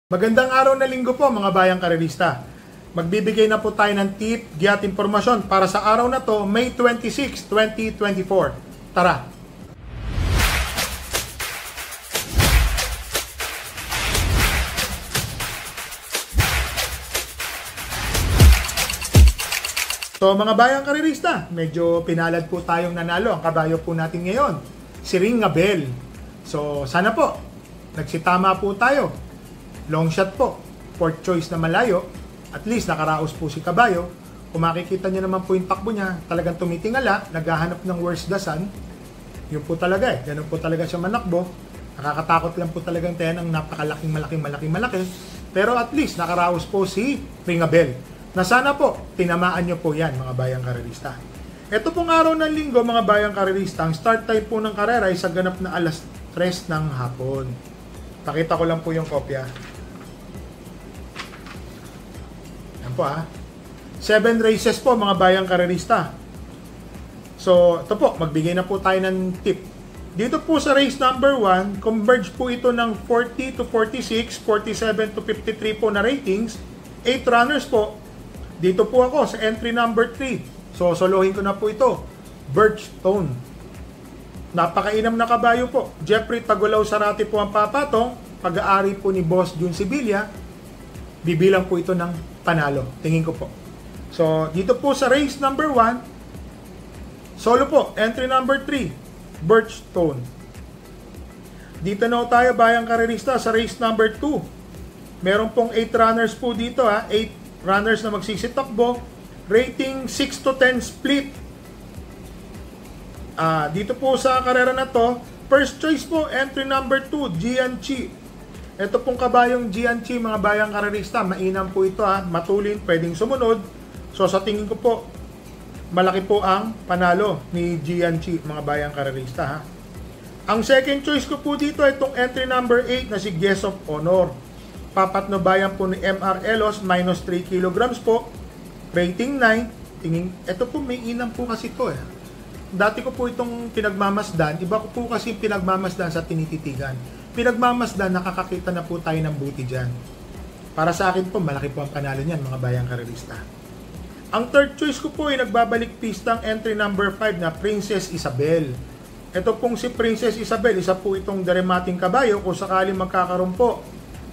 Magandang araw na linggo po mga bayang karerista. Magbibigay na po tayo ng tip, giat impormasyon para sa araw na to, May 26, 2024. Tara! So mga bayang karerista, medyo pinalad po tayong nanalo. Ang kabayo po natin ngayon, si Ring Abel. So sana po, nagsitama po tayo. Long shot po, fourth choice na malayo, at least nakaraos po si kabayo. Kung makikita nyo naman po yung takbo niya, talagang tumitingala, naghahanap ng worst dasan. Yun po talaga ganun po talaga siya manakbo. Nakakatakot lang po talagang tayo ng napakalaking malaki. Pero at least nakaraos po si Ring Abel. Na sana po, tinamaan nyo po yan mga bayang karerista. Ito pong araw ng linggo mga bayang karerista, ang start time po ng karera ay sa ganap na alas 3 ng hapon. Pakita ko lang po yung kopya. Po 7 races po mga bayang karerista. So ito po, magbigay na po tayo ng tip. Dito po sa race number 1, converge po ito ng 40 to 46, 47 to 53 po na ratings. 8 runners po. Dito po ako sa entry number 3. So solohin ko na po ito, Birchstone. Napakainam na kabayo po. Jeffrey Tagulaw Sarati po ang papatong. Pag-aari po ni Boss Jun Sibilia. Bibilang po ito ng panalo, tingin ko po. So, dito po sa race number 1, solo po, entry number 3, Birchstone. Dito na tayo, bayang karerista, sa race number 2. Meron pong 8 runners po dito, 8 runners na magsisitakbo. Rating 6 to 10 split. Dito po sa karera na to, first choice po, entry number 2, Gianchi. Ito pong kabayong Gianchi, mga bayang karerista, mainam po ito matulin, pwedeng sumunod. So sa tingin ko po, malaki po ang panalo ni Gianchi, mga bayang karerista Ang second choice ko po dito ay itong entry number 8 na si Guest of Honor. Papatno bayan po ni MR Elos, minus 3 kilograms po. Rating 9. Ito po may inam po kasi ito Dati ko po itong pinagmamasdan, iba ko po kasi pinagmamasdan sa tinititigan. Pinagmamasdan, nakakakita na po tayo ng buti dyan. Para sa akin po, malaki po ang panalo niyan, mga bayang karerista. Ang third choice ko po ay nagbabalik pistang entry number 5 na Princess Isabel. Ito pong si Princess Isabel, isa po itong daremating kabayo kung sakaling magkakaroon po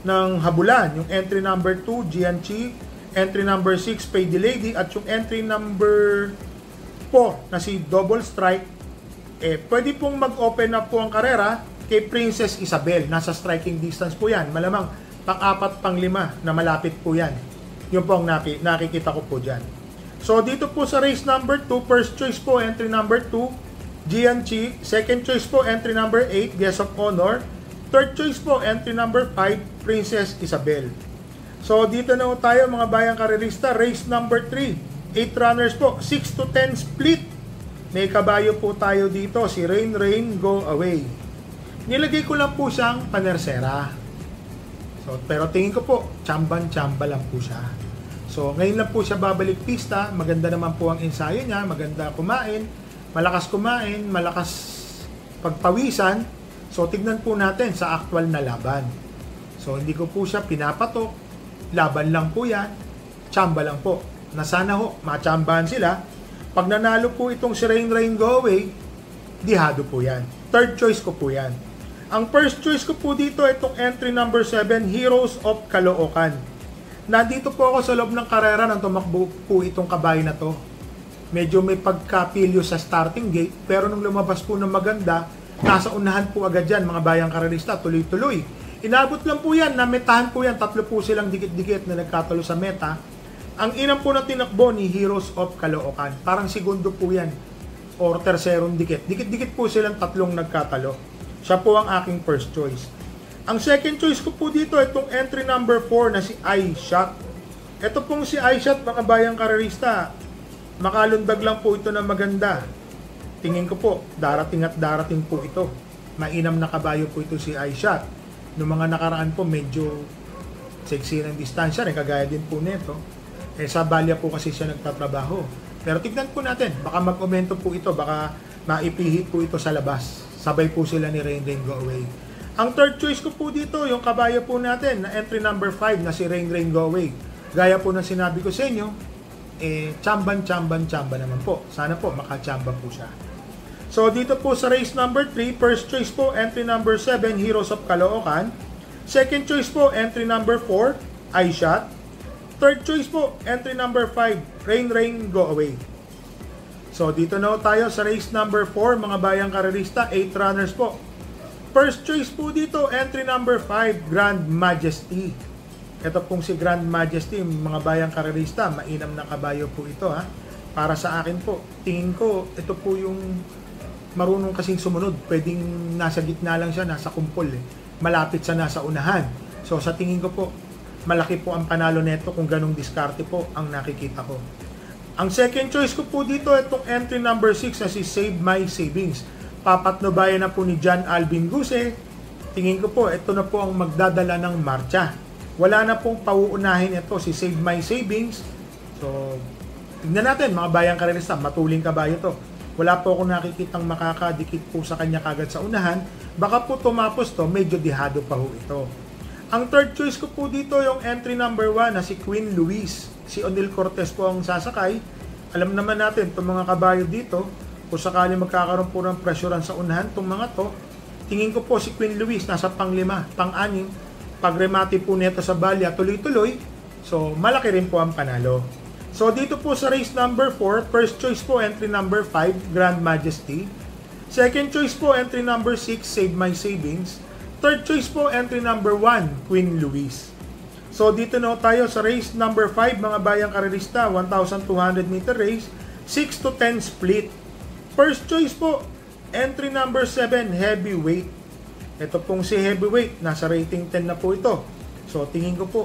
ng habulan. Yung entry number 2, Gianchi, entry number 6, Pay the Lady, at yung entry number 4 na si Double Strike, pwede pong mag-open up po ang karera kay Princess Isabel. Nasa striking distance po yan. Malamang pang-4, pang-5 na malapit po yan. Yung po ang nakikita ko po dyan. So dito po sa race number 2, first choice po entry number 2, Gianchi. Second choice po entry number 8, Guest of Honor. Third choice po entry number 5, Princess Isabel. So dito na tayo mga bayang karerista, race number 3. 8 runners po, 6 to 10 split. May kabayo po tayo dito, si Rain Go Away. Nilagay ko lang po siyang panersera. So, pero tingin ko po, chamba lang po siya. So, ngayon lang po siya babalik pista. Maganda naman po ang ensayo niya. Maganda kumain. Malakas pagpawisan. So, tignan po natin sa actual na laban. So, hindi ko po siya pinapatok. Laban lang po yan. Chamba lang po. Na sana ho, machambahan sila. Pag nanalo po itong si Rain Go Away, dihado po yan. Third choice ko po yan. Ang first choice ko po dito ay itong entry number 7, Heroes of Caloocan. Nandito po ako sa loob ng karera nang tumakbo po itong kabayo na to. Medyo may pagkapilyo sa starting gate, pero nung lumabas po ng maganda, nasa unahan po agad yan mga bayang karerista, tuloy-tuloy. Inabot lang po yan, nametahan po yan, 3 po silang dikit-dikit na nagkatalo sa meta. Ang inam po na tinakbo ni Heroes of Caloocan, parang segundo po yan, or terserong dikit. Dikit-dikit po silang 3 nagkatalo. Siya po ang aking first choice. Ang second choice ko po dito ay itong entry number 4 na si iShot. Ito pong si iShot, mga bayang karerista, makalundag lang po ito na maganda. Tingin ko po, darating po ito. Mainam na kabayo po ito si iShot. Noong mga nakaraan po, medyo sexy ng distansya, kagaya din po nito. Sa Balya po kasi siya nagtatrabaho. Pero tignan po natin, baka mag-aumento po ito, baka maipihit po ito sa labas. Sabay po sila ni Rain Go Away. Ang third choice ko po dito, yung kabayo po natin na entry number 5 na si Rain Rain Go Away. Gaya po ng sinabi ko sa inyo, chamba naman po. Sana po makachamba po siya. So dito po sa race number 3, first choice po entry number 7, Heroes of Caloocan. Second choice po entry number 4, iShot. Third choice po entry number 5, Rain Rain Go Away. So dito na tayo sa race number 4, mga bayang karerista, 8 runners po. First choice po dito, entry number 5, Grand Majesty. Ito pong si Grand Majesty, mga bayang karerista, mainam na kabayo po ito ha. Para sa akin po, tingin ko, ito po yung marunong kasing sumunod. Pwedeng nasa gitna lang siya, nasa kumpol malapit sa nasa unahan. So sa tingin ko po, malaki po ang panalo neto kung ganong diskarte po ang nakikita ko. Ang second choice ko po dito, itong entry number 6 na si Save My Savings. Papatnubayan na po ni John Alvin Guse. Tingin ko po, ito na po ang magdadala ng marcha. Wala na pong pauunahin ito si Save My Savings. So, tignan natin mga bayang karerista, matuling kabayo to. Wala po akong nakikitang makakadikit po sa kanya kagad sa unahan. Baka po tumapos to, medyo dihado pa ho ito. Ang third choice ko po dito, yung entry number 1 na si Queen Louise. Si O'Neil Cortez po ang sasakay. Alam naman natin, itong mga kabayo dito, kung sakali magkakaroon po ng pressurean sa unahan, itong mga to, tingin ko po si Queen Louise nasa pang-5, pang-6, pag-remate po nito sa balya, tuloy-tuloy, so malaki rin po ang panalo. So dito po sa race number 4, first choice po entry number 5, Grand Majesty. Second choice po entry number 6, Save My Savings. Third choice po entry number 1, Queen Louise. So dito na tayo sa race number 5, mga bayang karerista, 1,200 meter race, 6 to 10 split. First choice po, entry number 7, Heavyweight. Ito pong si Heavyweight, nasa rating 10 na po ito. So tingin ko po,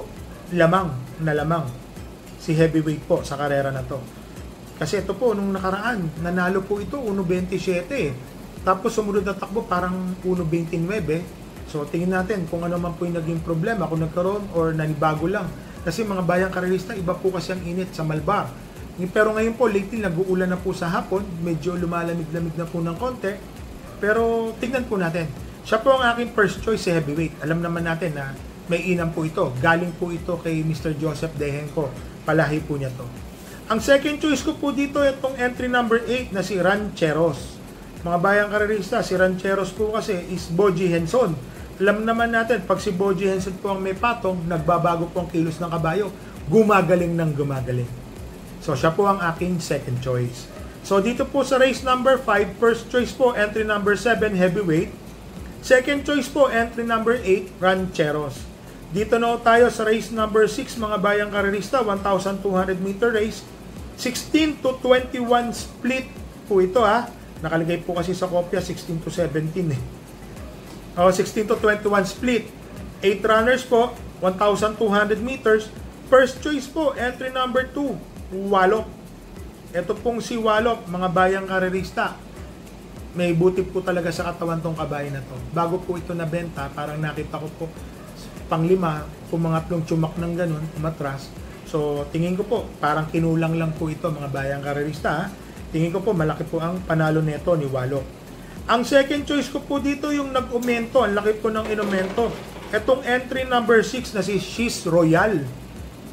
lamang si Heavyweight po sa karera na to. Kasi ito po, nung nakaraan, nanalo po ito, 1.27. Tapos sumunod na takbo, parang 1.29. So tingin natin kung ano man po yung naging problema, kung nagkaroon or nanibago lang. Kasi mga bayang karerista, iba po kasi ang init sa Malbar. Pero ngayon po, lately, nag-uulan na po sa hapon. Medyo lumalamig-lamig na po ng konti. Pero tignan po natin. Siya po ang aking first choice si Heavyweight. Alam naman natin na may inam po ito. Galing po ito kay Mr. Joseph Dehenko. Palahi po niya to. Ang second choice ko po dito, itong entry number 8 na si Rancheros. Mga bayang karerista, si Rancheros po kasi is Boji Henson. Alam naman natin, pag si Boji Henson po ang may patong, nagbabago po ang kilos ng kabayo. Gumagaling ng gumagaling. So, siya po ang aking second choice. So, dito po sa race number 5, first choice po, entry number 7, Heavyweight. Second choice po, entry number 8, Rancheros. Dito na tayo sa race number 6, mga bayang karerista, 1,200 meter race. 16 to 21 split po ito ha. Nakalagay po kasi sa kopya, 16 to 17 eh. 16 to 21 split. 8 runners po, 1,200 meters. First choice po, entry number 2, Walop. Ito pong si Walop, mga bayang karerista, may buti po talaga sa katawan tong kabayo na to. Bago po ito nabenta, parang nakita ko po pang-5, pumangatlong tsumak ng ganun, umatras. So tingin ko po, parang kinulang lang po ito, mga bayang karerista. Tingin ko po, malaki po ang panalo nito ni Walop. Ang second choice ko po dito, yung nag-umento, ang laki po ng inumento. Itong entry number 6 na si She's Royal.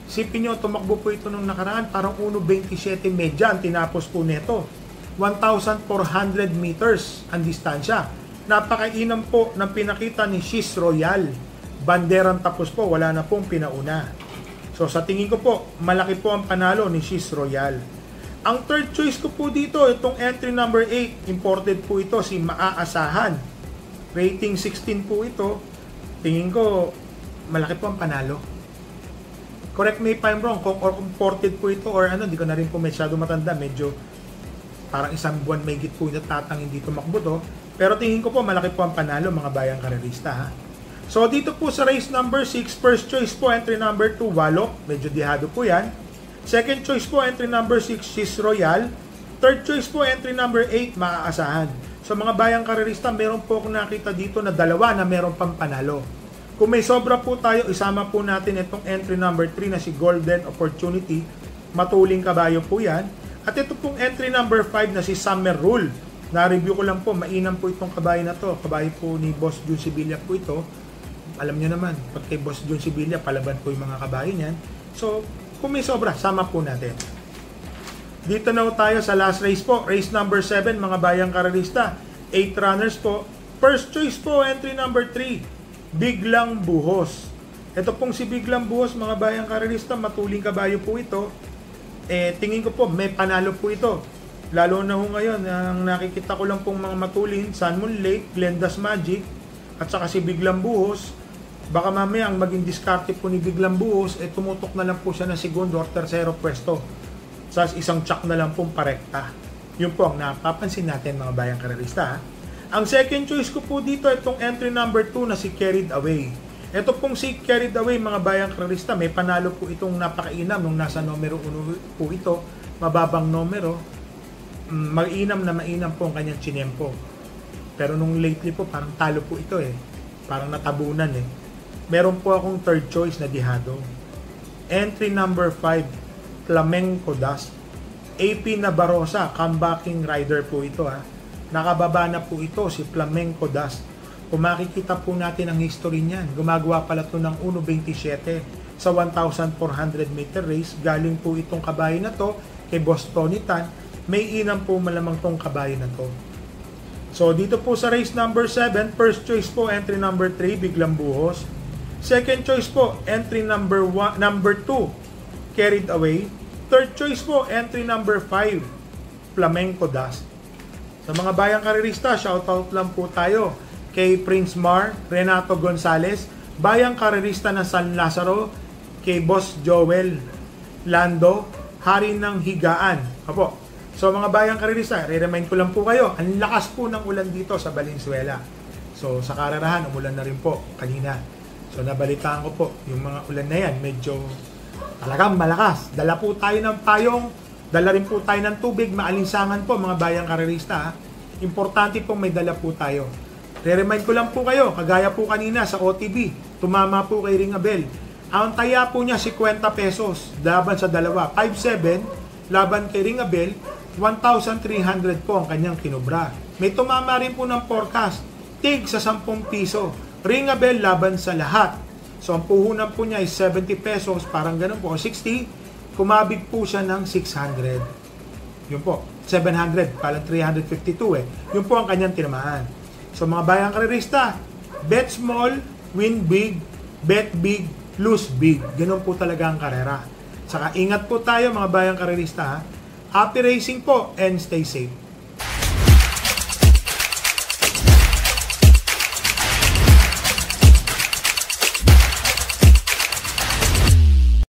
Sipin nyo, tumakbo po ito nung nakaraan, parang 1.27 medya ang tinapos po nito. 1,400 meters ang distansya. Napakainam po ng pinakita ni She's Royal. Banderang tapos po, wala na pong pinauna. So sa tingin ko po, malaki po ang panalo ni She's Royal. Ang third choice ko po dito, itong entry number 8, imported po ito, si Maaasahan. Rating 16 po ito. Tingin ko, malaki po ang panalo. Correct me if I'm wrong, kung imported po ito or ano, di ko na rin po masyado matanda, medyo parang isang buwan may git po natatang hindi tumakbo to. Pero tingin ko po, malaki po ang panalo, mga bayang karerista ha. So dito po sa race number 6, first choice po, entry number 2, Walop. Medyo dihado po yan. Second choice po, entry number 6, She's Royal. Third choice po, entry number 8, Maaasahan. So mga bayang karerista, meron po akong nakita dito na dalawa na meron pang panalo. Kung may sobra po tayo, isama po natin itong entry number 3 na si Golden Opportunity. Matuling kabayo po yan. At ito pong entry number 5 na si Summer Rule. Na-review ko lang po, mainam po itong kabayo na to. Kabayo po ni Boss Jun Sibilia po ito. Alam nyo naman, pag kay Boss Jun Sibilia, palaban po yung mga kabayo niyan. So, kung may sobra, sama po natin. Dito na tayo sa last race po. Race number 7, mga bayang karerista. 8 runners po. First choice po, entry number 3. Biglang Buhos. Ito pong si Biglang Buhos, mga bayang karerista, matuling kabayo po ito. Tingin ko po, may panalo po ito. Lalo na ho ngayon, ang nakikita ko lang pong mga matulin, Sun Moon Lake, Glenda's Magic, at saka si Biglang Buhos. Baka mamaya ang maging diskarte po ni Biglang Buhos, tumutok na lang po siya ng segundo or tercero pwesto. Sa isang tsak na lang pong parekta. Yun po ang napapansin natin, mga bayang karerista. Ang second choice ko po dito, itong entry number 2 na si Carried Away. Ito pong si Carried Away, mga bayang karerista, may panalo po itong napakainam nung nasa numero 1 po ito, mababang numero. Mainam na mainam po ang kanyang chinempo. Pero nung lately po, parang talo po ito Parang natabunan Meron po akong third choice na Dihado. Entry number 5, Flamenco Dust. AP Nabarosa, comebacking rider po ito Nakababa na po ito si Flamenco Dust. Kung makikita po natin ang history niyan, gumagawa pala ito ng 1.27 sa 1,400 meter race. Galing po itong kabayo na to kay Boss Tony Tan. May inam po malamang tong kabayo na to. So dito po sa race number 7, first choice po entry number 3, Biglang Buhos. Second choice po entry number 2, Carried Away. Third choice po entry number 5, Flamenco Dust. Sa mga bayang karerista, shoutout lang po tayo kay Prince Mar, Renato Gonzalez, bayang karerista ng San Lazaro, kay Boss Joel Lando, Hari ng Higaan. Apo. So mga bayang karerista, re-remind ko lang po kayo, ang lakas po ng ulan dito sa Valenzuela. So sa Kararahan, umulan na rin po kanina. So nabalitaan ko po, yung mga ulan na yan, medyo talagang malakas. Dala po tayo ng payong, dala rin po tayo ng tubig, maalinsangan po mga bayang karerista. Importante pong may dala po tayo. Re-remind ko lang po kayo, kagaya po kanina sa OTB, tumama po kay Ringabel. Ang taya po niya 50 pesos laban sa dalawa, 5.7 laban kay Ringabel, 1,300 po ang kanyang kinubra. May tumama rin po ng forecast, tig sa 10 piso. Ringabel laban sa lahat. So ang puhunan po niya ay 70 pesos, parang ganun po, 60. Kumabig po siya ng 600. Yun po, 700, parang 352 Yun po ang kanyang tinamaan. So mga bayang karerista, bet small, win big, bet big, lose big. Ganun po talaga ang karera. Saka ingat po tayo mga bayang karerista. Happy racing po and stay safe.